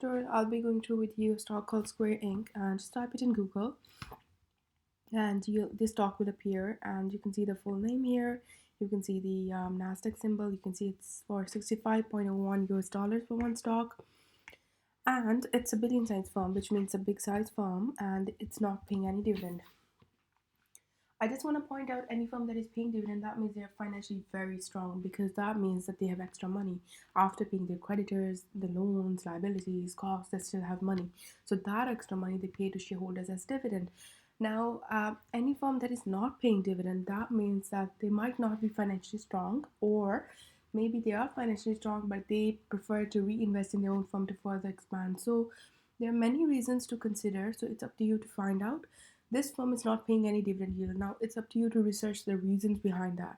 tutorial, I'll be going through with you a stock called Square Inc. and just type it in Google and this stock will appear and you can see the full name here. You can see the Nasdaq symbol. You can see it's for 65.01 US dollars for one stock, and it's a billion size firm, which means a big size firm, and it's not paying any dividend. I just want to point out any firm that is paying dividend, that means they're financially very strong, because that means that they have extra money after paying their creditors, the loans, liabilities, costs. They still have money, so that extra money they pay to shareholders as dividend. Now, any firm that is not paying dividend, that means that they might not be financially strong, or maybe they are financially strong but they prefer to reinvest in their own firm to further expand. So there are many reasons to consider, so it's up to you to find out. This firm is not paying any dividend yield. Now it's up to you to research the reasons behind that.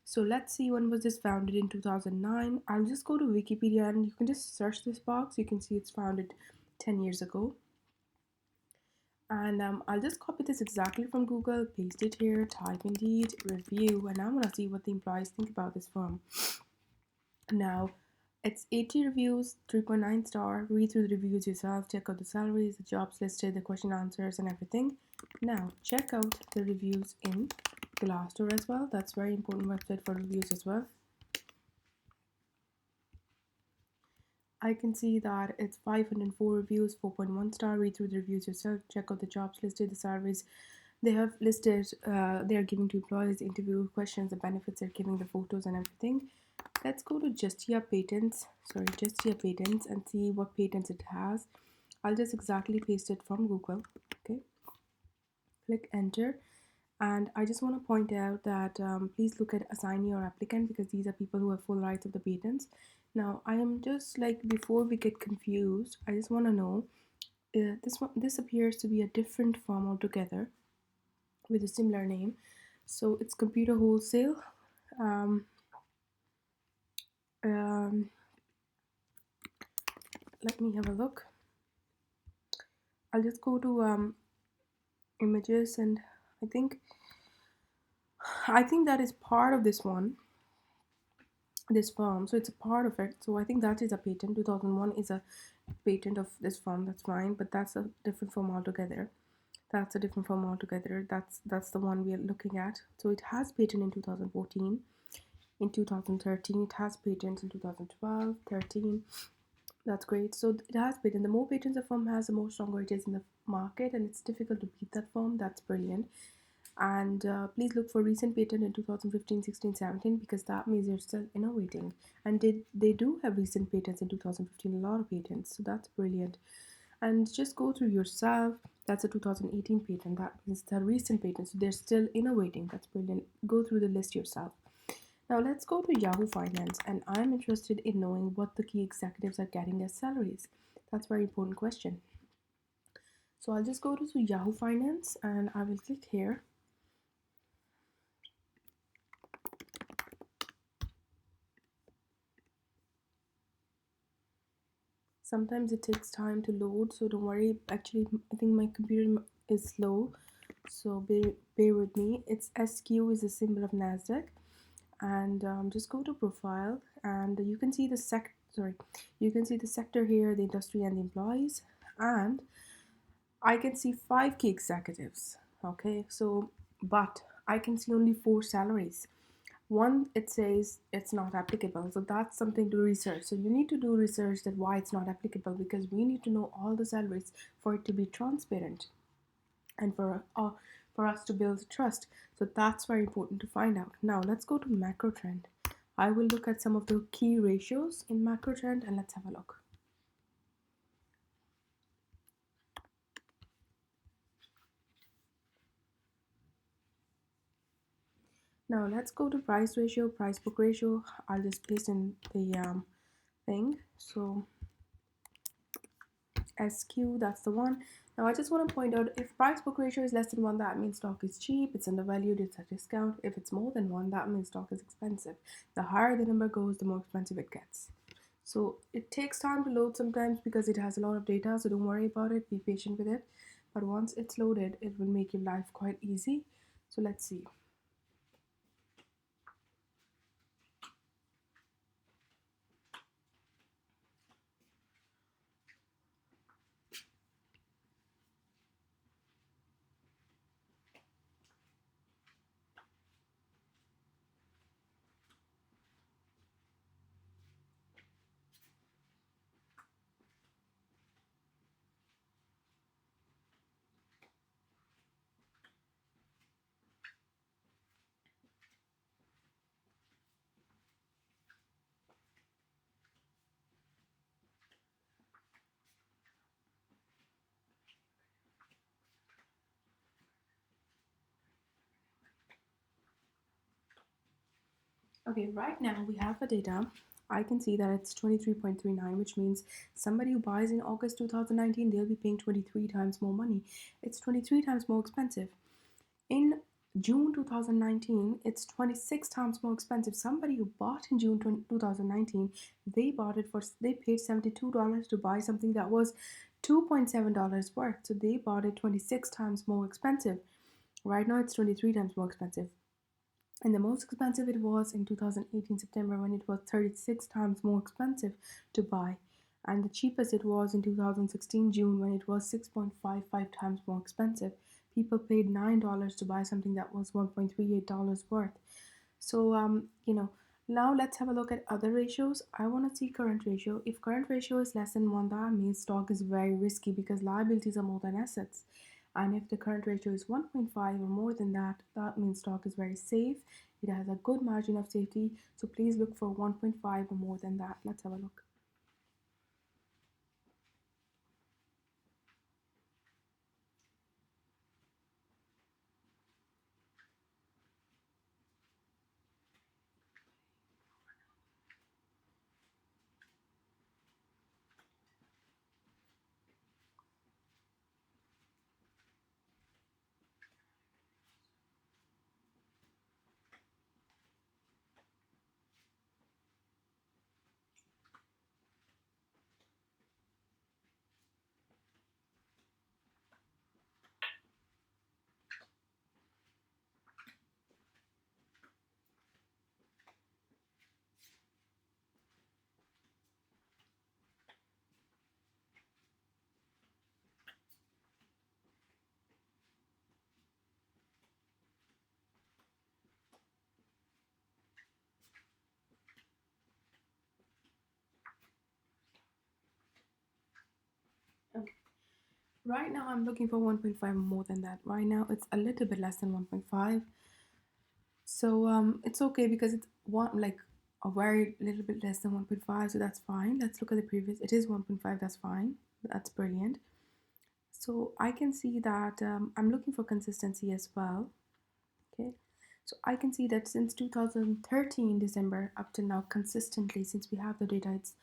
So let's see, when was this founded? In 2009. I'll just go to Wikipedia and you can just search this box. You can see it's founded 10 years ago. And I'll just copy this exactly from Google, paste it here, type Indeed, review, and I want to see what the employees think about this firm. Now, it's 80 reviews, 3.9 star. Read through the reviews yourself, check out the salaries, the jobs listed, the question answers, and everything. Now, check out the reviews in Glassdoor as well. That's a very important website for reviews as well. I can see that it's 504 reviews, 4.1 star. Read through the reviews yourself, check out the jobs listed, the salaries they have listed. They are giving to employees, interview questions, the benefits, they're giving the photos and everything. Let's go to Justia Patents, and see what patents it has. I'll just exactly paste it from Google. Okay, click enter. And I just want to point out that please look at assignee or applicant, because these are people who have full rights of the patents. Now, I am just like, before we get confused, I just want to know, this appears to be a different firm altogether with a similar name. So it's Computer Wholesale. Um, um, let me have a look. I'll just go to images, and I think that is part of this firm, so it's a part of it. So I think that is a patent. 2001 is a patent of this firm. That's fine, but that's a different firm altogether. That's the one we are looking at. So it has patent in 2014. In 2013 it has patents. In 2012, 13. That's great. So it has patent. The more patents a firm has, the more stronger it is in the market, and it's difficult to beat that firm. That's brilliant. And please look for recent patent in 2015, 16, 17, because that means they're still innovating. And they do have recent patents in 2015, a lot of patents, so that's brilliant. And just go through yourself. That's a 2018 patent. That means they're recent patents, so they're still innovating. That's brilliant. Go through the list yourself. Now let's go to Yahoo Finance, and I'm interested in knowing what the key executives are getting as salaries. That's a very important question. So I'll just go to Yahoo Finance and I will click here. Sometimes it takes time to load, so don't worry. Actually, I think my computer is slow, so bear with me. It's SQ is the symbol of Nasdaq, and just go to profile, and you can see the sector here, the industry, and the employees, and I can see 5 key executives. Okay, so but I can see only 4 salaries. One, it says it's not applicable, so that's something to research. So you need to do research that why it's not applicable, because we need to know all the salaries for it to be transparent and for us to build trust. So that's very important to find out. Now let's go to macro trend. I will look at some of the key ratios in macro trend, and let's have a look. Now let's go to price ratio, price book ratio. I'll just paste in the thing. So SQ, that's the one. Now I just want to point out, if price book ratio is less than 1, that means stock is cheap, it's undervalued, it's a discount. If it's more than 1, that means stock is expensive. The higher the number goes, the more expensive it gets. So it takes time to load sometimes because it has a lot of data, so don't worry about it, be patient with it. But once it's loaded, it will make your life quite easy. So let's see. Okay, right now we have the data. I can see that it's 23.39, which means somebody who buys in August 2019, they'll be paying 23 times more money. It's 23 times more expensive. In June 2019, it's 26 times more expensive. Somebody who bought in June 2019, they paid $72 to buy something that was $2.7 worth. So they bought it 26 times more expensive. Right now, it's 23 times more expensive. And the most expensive it was in 2018 September when it was 36 times more expensive to buy. And the cheapest it was in 2016 June when it was 6.55 times more expensive. People paid $9 to buy something that was $1.38 worth. So, now let's have a look at other ratios. I want to see current ratio. If current ratio is less than 1, that means stock is very risky because liabilities are more than assets. And if the current ratio is 1.5 or more than that, that means stock is very safe. It has a good margin of safety. So please look for 1.5 or more than that. Let's have a look. Okay. Right now, I'm looking for 1.5 or more than that. Right now, it's a little bit less than 1.5. So it's okay because it's one like a very little bit less than 1.5, so that's fine. Let's look at the previous. It is 1.5, that's fine. That's brilliant. So I can see that I'm looking for consistency as well. Okay. So I can see that since 2013 December up till now, consistently, since we have the data, it's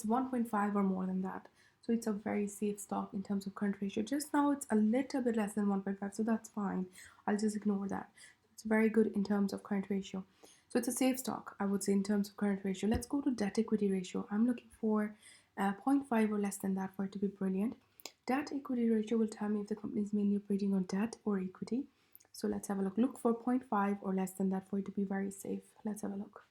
1.5 or more than that. So it's a very safe stock in terms of current ratio. Just now it's a little bit less than 1.5, so that's fine. I'll just ignore that. It's very good in terms of current ratio. So it's a safe stock, I would say, in terms of current ratio. Let's go to debt equity ratio. I'm looking for zero point 0.5 or less than that for it to be brilliant. Debt equity ratio will tell me if the company is mainly operating on debt or equity. So let's have a look. Look for zero point 0.5 or less than that for it to be very safe. Let's have a look.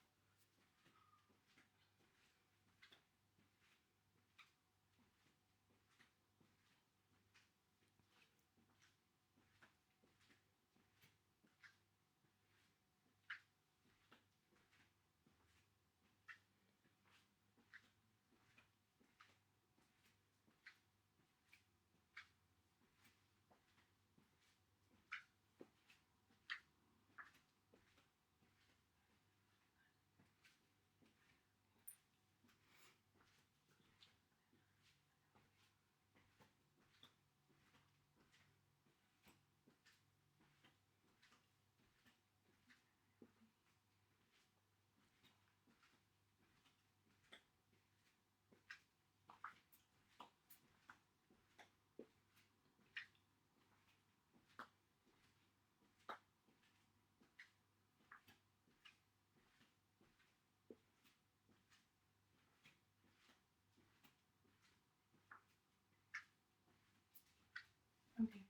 Okay.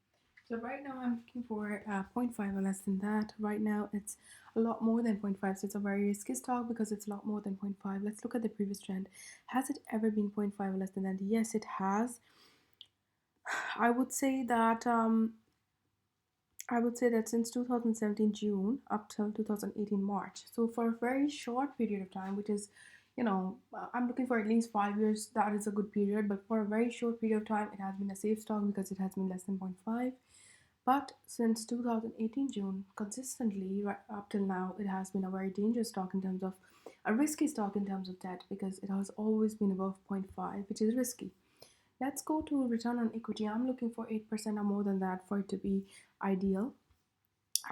So right now I'm looking for zero point 0.5 or less than that. Right now it's a lot more than zero point 0.5. So it's a very risky stock because it's a lot more than zero point 0.5. Let's look at the previous trend. Has it ever been zero point 0.5 or less than that? Yes, it has. I would say that since 2017 June up till 2018 March. So for a very short period of time, which is, I'm looking for at least 5 years. That is a good period. But for a very short period of time, it has been a safe stock because it has been less than zero point 0.5. But since 2018 June, consistently right up till now, it has been a very dangerous stock in terms of a risky stock in terms of debt because it has always been above zero point 0.5, which is risky. Let's go to return on equity. I'm looking for 8% or more than that for it to be ideal.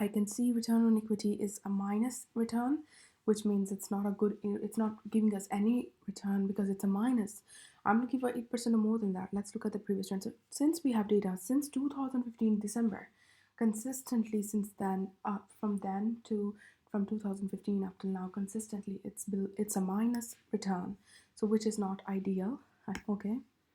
I can see return on equity is a minus return, which means it's not a good, it's not giving us any return because it's a minus. I'm looking for 8% or more than that. Let's look at the previous trend. So since we have data since 2015 December, consistently since then, from 2015 up till now, consistently it's a minus return, so which is not ideal. Okay,